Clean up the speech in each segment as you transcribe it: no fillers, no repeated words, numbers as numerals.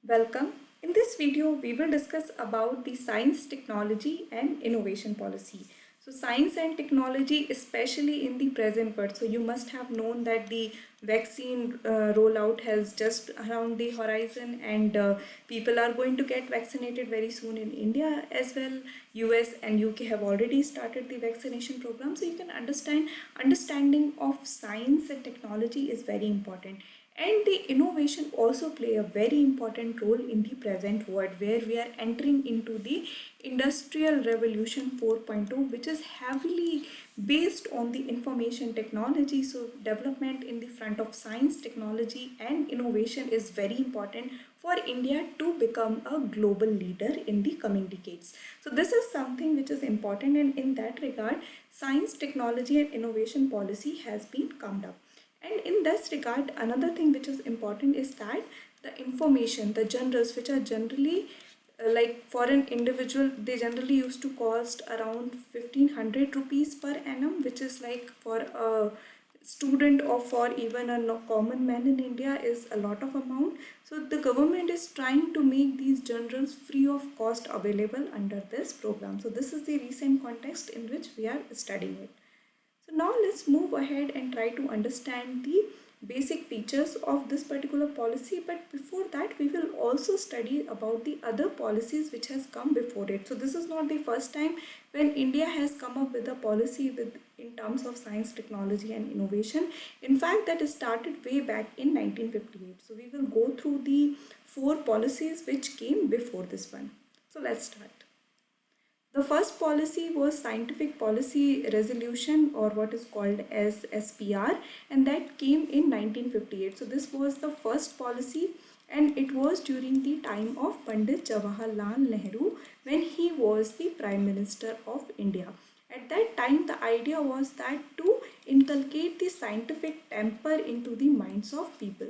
Welcome. In this video, we will discuss about the science, technology and innovation policy. So science and technology, especially in the present world. So you must have known that the vaccine rollout has just around the horizon and people are going to get vaccinated very soon in India as well. US and UK have already started the vaccination program. So you can understanding of science and technology is very important, and the innovation also play a very important role in the present world where we are entering into the industrial revolution 4.0, which is heavily based on the information technology. So development in the front of science, technology and innovation is very important for India to become a global leader in the coming decades. So this is something which is important, and in that regard science, technology and innovation policy has been come up. And in this regard, another thing which is important is that the information, the journals which are generally like for an individual, they generally used to cost around 1500 rupees per annum, which is like for a student or for even a common man in India is a lot of amount. So the government is trying to make these journals free of cost available under this program. So this is the recent context in which we are studying it. So now let's move ahead and try to understand the basic features of this particular policy. But before that, we will also study about the other policies which has come before it. So this is not the first time when India has come up with a policy with in terms of science, technology and innovation. In fact, that started way back in 1958. So we will go through the four policies which came before this one. So let's start. The first policy was Scientific Policy Resolution, or what is called as SPR, and that came in 1958. So this was the first policy, and it was during the time of Pandit Jawaharlal Nehru when he was the Prime Minister of India. At that time, the idea was that to inculcate the scientific temper into the minds of people.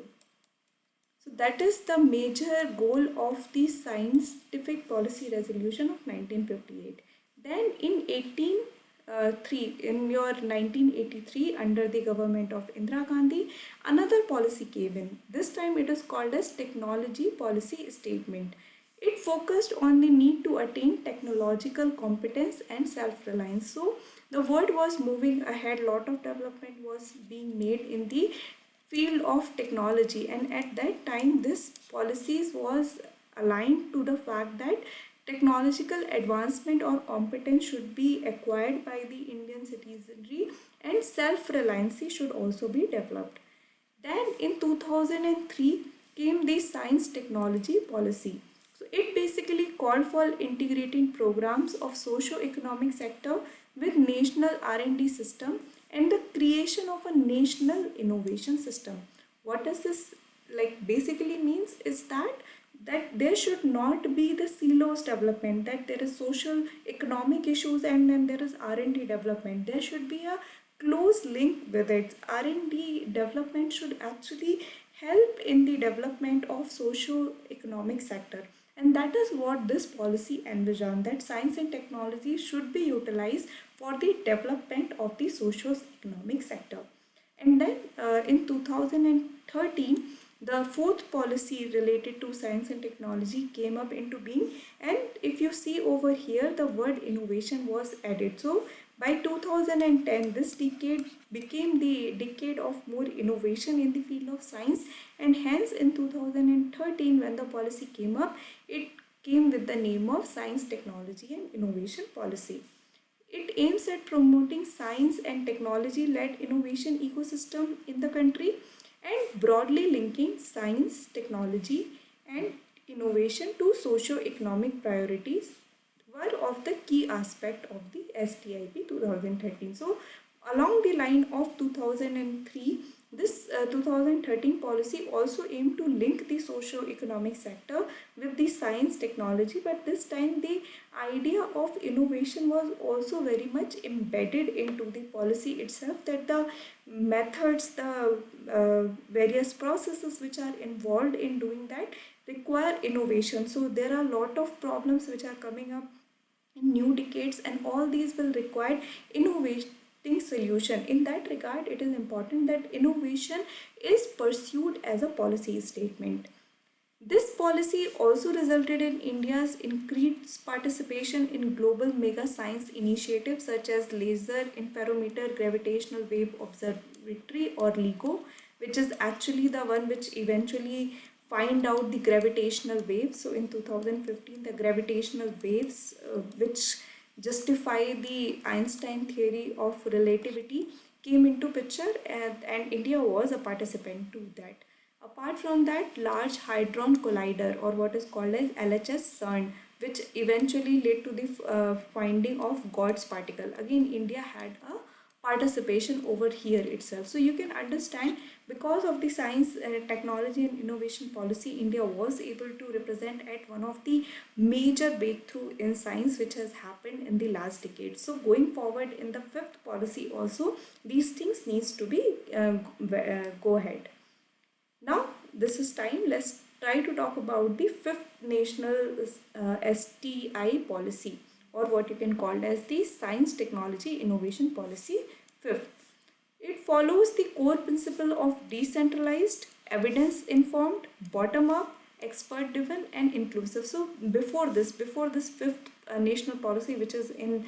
So that is the major goal of the Scientific Policy Resolution of 1958. Then in 1803, in your 1983, under the government of Indira Gandhi, another policy came in. This time it is called as Technology Policy Statement. It focused on the need to attain technological competence and self-reliance. So the world was moving ahead, lot of development was being made in the field of technology, and at that time this policies was aligned to the fact that technological advancement or competence should be acquired by the Indian citizenry and self-reliancy should also be developed. Then in 2003 came the science technology policy. So it basically called for integrating programs of socio-economic sector with national R&D system and the creation of a national innovation system. What does this like basically means is that there should not be the silos development, that there is social economic issues and then there is R&D development. There should be a close link with it. R&D development should actually help in the development of socio-economic sector, and that is what this policy envisioned, that science and technology should be utilized for the development of the socio-economic sector. And then in 2013, the fourth policy related to science and technology came up into being, and if you see over here the word innovation was added. So by 2010 this decade became the decade of more innovation in the field of science, and hence in 2013 when the policy came up, it came with the name of Science, Technology and Innovation Policy. It aims at promoting science and technology led innovation ecosystem in the country and broadly linking science, technology and innovation to socio-economic priorities were of the key aspect of the STIP 2013. So along the line of 2003, this 2013 policy also aimed to link the socio-economic sector with the science technology, but this time the idea of innovation was also very much embedded into the policy itself, that the methods, the various processes which are involved in doing that require innovation. So there are a lot of problems which are coming up in new decades, and all these will require innovation solution. In that regard, it is important that innovation is pursued as a policy statement. This policy also resulted in India's increased participation in global mega science initiatives such as Laser Interferometer Gravitational Wave Observatory or LIGO, which is actually the one which eventually find out the gravitational waves. So in 2015, the gravitational waves, which justify the Einstein theory of relativity, came into picture, and India was a participant to that. Apart from that, Large Hadron Collider, or what is called as LHS CERN, which eventually led to the finding of God's particle. Again, India had a participation over here itself. So you can understand, because of the science, technology and innovation policy, India was able to represent at one of the major breakthrough in science which has happened in the last decade. So going forward in the fifth policy also, these things needs to be go ahead. Now, this is time. Let's try to talk about the fifth national STI policy, or what you can call as the Science Technology Innovation Policy fifth. It follows the core principle of decentralized, evidence informed, bottom up, expert driven and inclusive. So before this fifth national policy, which is in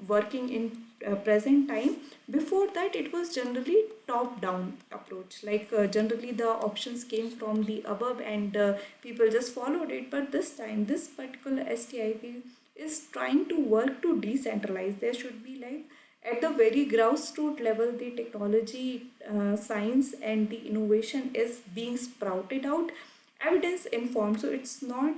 working in present time, before that it was generally top down approach, like generally the options came from the above, and people just followed it. But this time, this particular STIP is trying to work to decentralize. There should be, like, at the very grassroots level, the technology, science and the innovation is being sprouted out, evidence informed. So it's not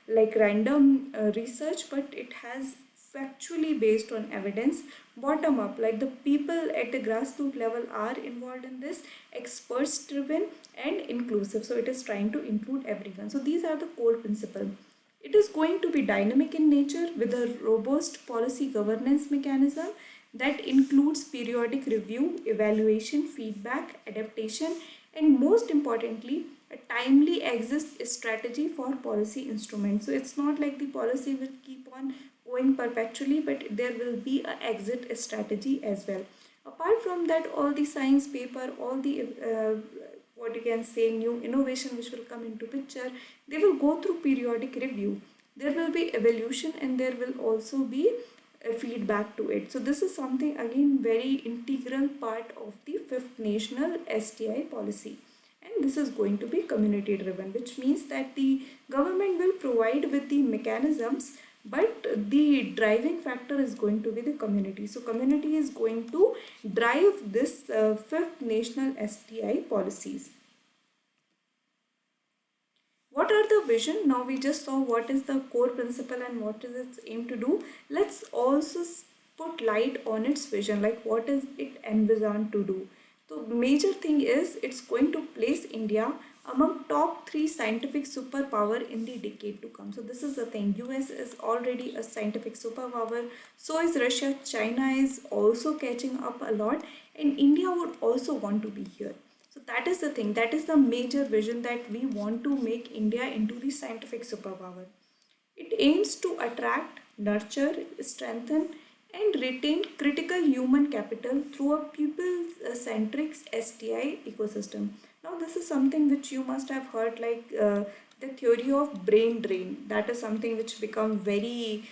like random research, but it has factually based on evidence, bottom up, like the people at the grassroots level are involved in this, experts driven and inclusive. So it is trying to include everyone. So these are the core principles. It is going to be dynamic in nature with a robust policy governance mechanism that includes periodic review, evaluation, feedback, adaptation, and most importantly, a timely exit strategy for policy instruments. So it's not like the policy will keep on going perpetually, but there will be a exit strategy as well. Apart from that, all the science paper, all the what you can say new innovation which will come into picture, they will go through periodic review. There will be evolution, and there will also be feedback to it. So this is something again very integral part of the fifth national STI policy, and this is going to be community driven, which means that the government will provide with the mechanisms, but the driving factor is going to be the community. So community is going to drive this fifth national STI policies. What are the vision? Now we just saw what is the core principle and what is its aim to do. Let's also put light on its vision, like what is it envisioned to do. So major thing is it's going to place India among top 3 scientific superpower in the decade to come. So this is the thing. US is already a scientific superpower. So is Russia. China is also catching up a lot, and India would also want to be here. So that is the thing. That is the major vision, that we want to make India into the scientific superpower. It aims to attract, nurture, strengthen, and retain critical human capital through a people-centric STI ecosystem. Now, this is something which you must have heard, like the theory of brain drain. That is something which become very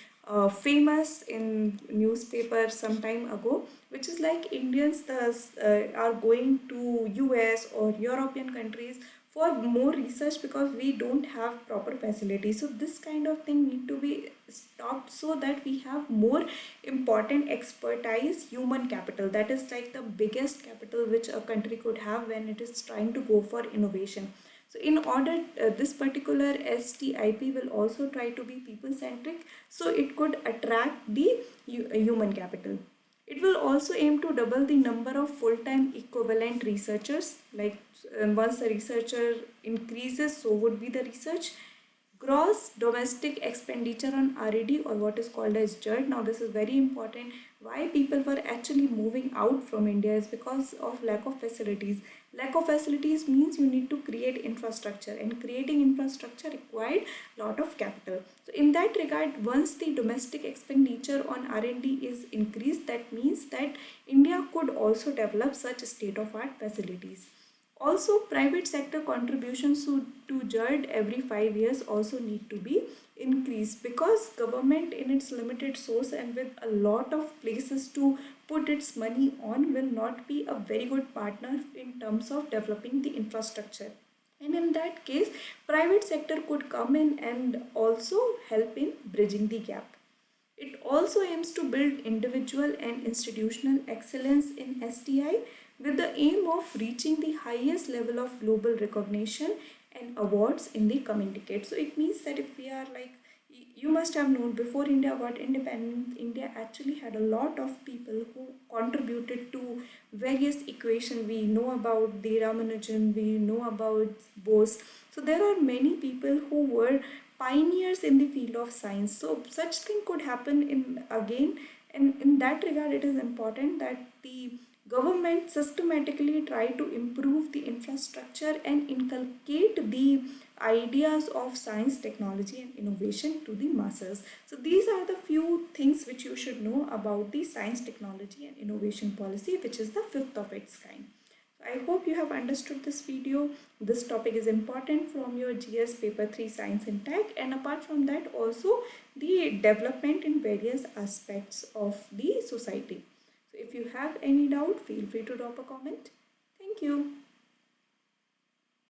famous in newspaper some time ago, which is like Indians are going to US or European countries for more research because we don't have proper facilities. So this kind of thing need to be stopped, so that we have more important expertise human capital. That is like the biggest capital which a country could have when it is trying to go for innovation. So in order, this particular STIP will also try to be people centric, so it could attract the human capital. It will also aim to double the number of full-time equivalent researchers. Like once the researcher increases, so would be the research. Gross domestic expenditure on R&D, or what is called as JERD. Now this is very important. Why people were actually moving out from India is because of lack of facilities. Lack of facilities means you need to create infrastructure, and creating infrastructure required lot of capital. So in that regard, once the domestic expenditure on R&D is increased, that means that India could also develop such state-of-art facilities. Also, private sector contributions to JARD every 5 years also need to be increased, because government in its limited source and with a lot of places to put its money on will not be a very good partner in terms of developing the infrastructure. And in that case, private sector could come in and also help in bridging the gap. It also aims to build individual and institutional excellence in STI with the aim of reaching the highest level of global recognition and awards in the coming decade. So it means that if we are like, you must have known, before India got independent, India actually had a lot of people who contributed to various equations. We know about the Ramanujan, we know about Bose. So there are many people who were pioneers in the field of science. So such thing could happen in again, and in that regard it is important that the government systematically try to improve the infrastructure and inculcate the ideas of science, technology and innovation to the masses. So these are the few things which you should know about the science, technology and innovation policy, which is the fifth of its kind. I hope you have understood this video. This topic is important from your GS paper 3 science and tech, and apart from that also the development in various aspects of the society. So if you have any doubt, feel free to drop a comment. Thank you.